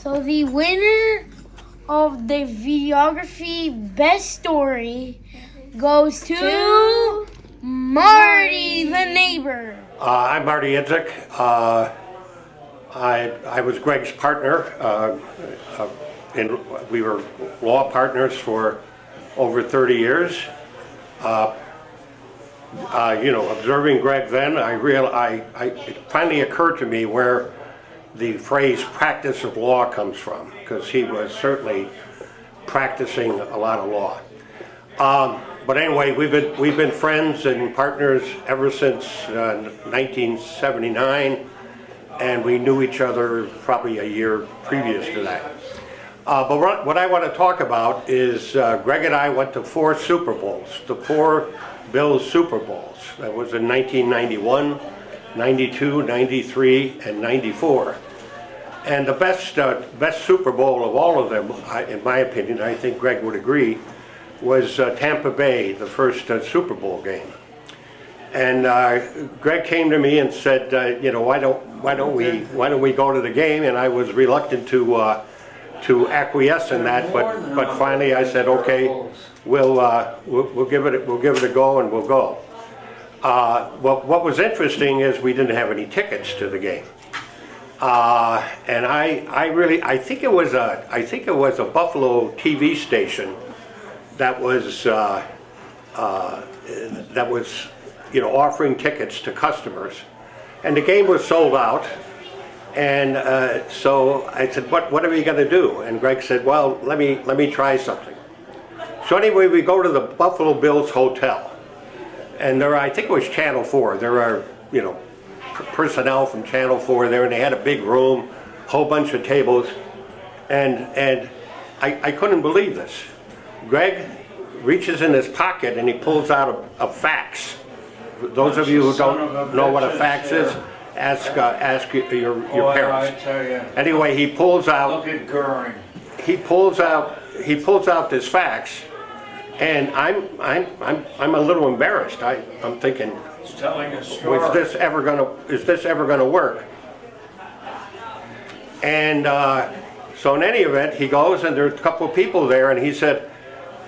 So the winner of the videography best story goes to Marty, the neighbor. I'm Marty Idzik. I was Greg's partner, and we were law partners for over 30 years. Observing Greg then, it finally occurred to me where the phrase practice of law comes from, because he was certainly practicing a lot of law. But anyway, we've been friends and partners ever since 1979, and we knew each other probably a year previous to that. But what I want to talk about is Greg and I went to 4 Super Bowls, the 4 Bills Super Bowls. That was in 1991, 92, 93, and 94. And the best Super Bowl of all of them, in my opinion, I think Greg would agree, was Tampa Bay, the first Super Bowl game. And Greg came to me and said, why don't we go to the game? And I was reluctant to acquiesce in that, but finally I said, okay, we'll give it a go, and we'll go. What was interesting is we didn't have any tickets to the game, and I think it was a Buffalo TV station that was offering tickets to customers, and the game was sold out. And so I said, what are we going to do? And Greg said, well, let me try something. So anyway, we go to the Buffalo Bills Hotel, and I think it was Channel 4. There are, personnel from Channel 4 there, and they had a big room, whole bunch of tables, and I couldn't believe this. Greg reaches in his pocket and he pulls out a fax. Those of you who don't know what a fax is, ask your parents. I tell you. Anyway, he pulls out. Look at Goering. He pulls out this fax, and I'm a little embarrassed. I'm thinking, He's telling a story. is this ever gonna work? And so in any event, he goes, and there's a couple of people there, and he said,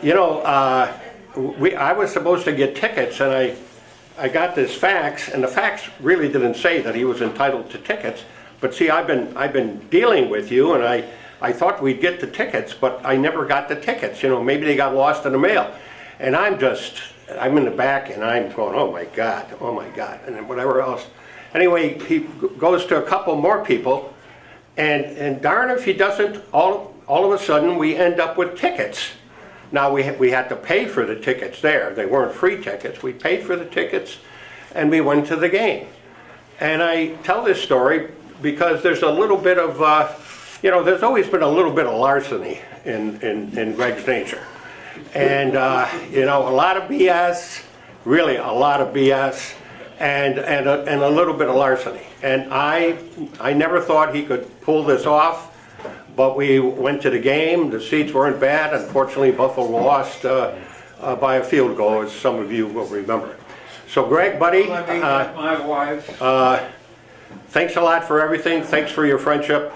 I was supposed to get tickets, and I got this fax, and the fax really didn't say that he was entitled to tickets. But see, I've been dealing with you, and I thought we'd get the tickets, but I never got the tickets. Maybe they got lost in the mail. And I'm in the back, and I'm going, oh my God, and then whatever else. Anyway, he goes to a couple more people, and darn if he doesn't, all of a sudden we end up with tickets. Now we had to pay for the tickets there. They weren't free tickets. We paid for the tickets, and we went to the game. And I tell this story because there's a little bit of, there's always been a little bit of larceny in Greg's nature, and a lot of BS, really a lot of BS, and a little bit of larceny. And I never thought he could pull this off. But we went to the game. The seats weren't bad. Unfortunately, Buffalo lost by a field goal, as some of you will remember. So, Greg, buddy, my wife. Thanks a lot for everything. Thanks for your friendship.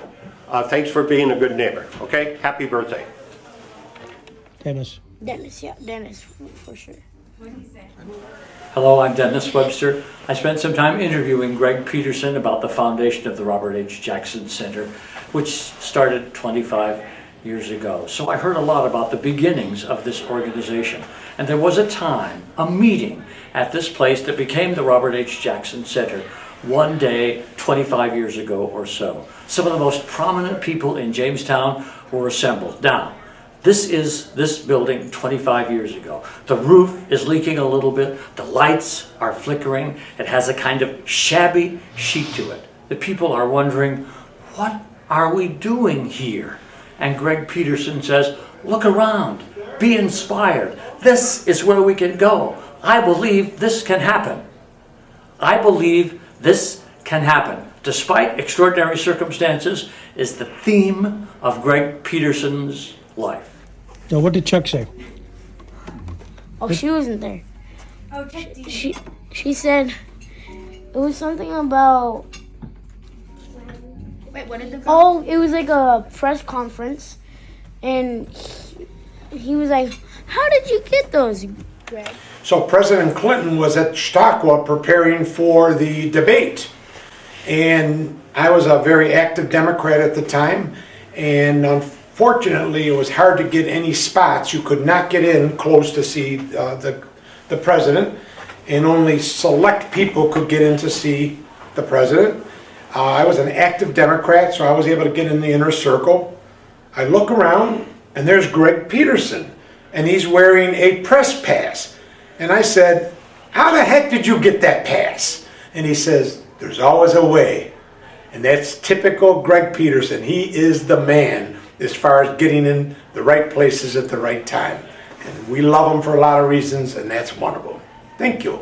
Thanks for being a good neighbor. Okay? Happy birthday. Dennis, For sure. Hello, I'm Dennis Webster. I spent some time interviewing Greg Peterson about the foundation of the Robert H. Jackson Center, which started 25 years ago. So I heard a lot about the beginnings of this organization. And there was a time, a meeting at this place that became the Robert H. Jackson Center one day 25 years ago or so. Some of the most prominent people in Jamestown were assembled. Now, this is this building 25 years ago. The roof is leaking a little bit. The lights are flickering. It has a kind of shabby chic to it. The people are wondering, what are we doing here? And Greg Peterson says, look around, be inspired. This is where we can go. I believe this can happen. I believe this can happen. Despite extraordinary circumstances is the theme of Greg Peterson's life. now what did Chuck say? Oh, she wasn't there. She said it was something about Wait, what did the Oh, it was like a press conference, and he was like, "How did you get those, Greg?" So President Clinton was at Chautauqua preparing for the debate. And I was a very active Democrat at the time. And unfortunately, it was hard to get any spots. You could not get in close to see the president. And only select people could get in to see the president. I was an active Democrat, so I was able to get in the inner circle. I look around, and there's Greg Peterson. And he's wearing a press pass. And I said, "How the heck did you get that pass?" And he says, "There's always a way." And that's typical Greg Peterson. He is the man as far as getting in the right places at the right time. And we love him for a lot of reasons, and that's one of them. Thank you.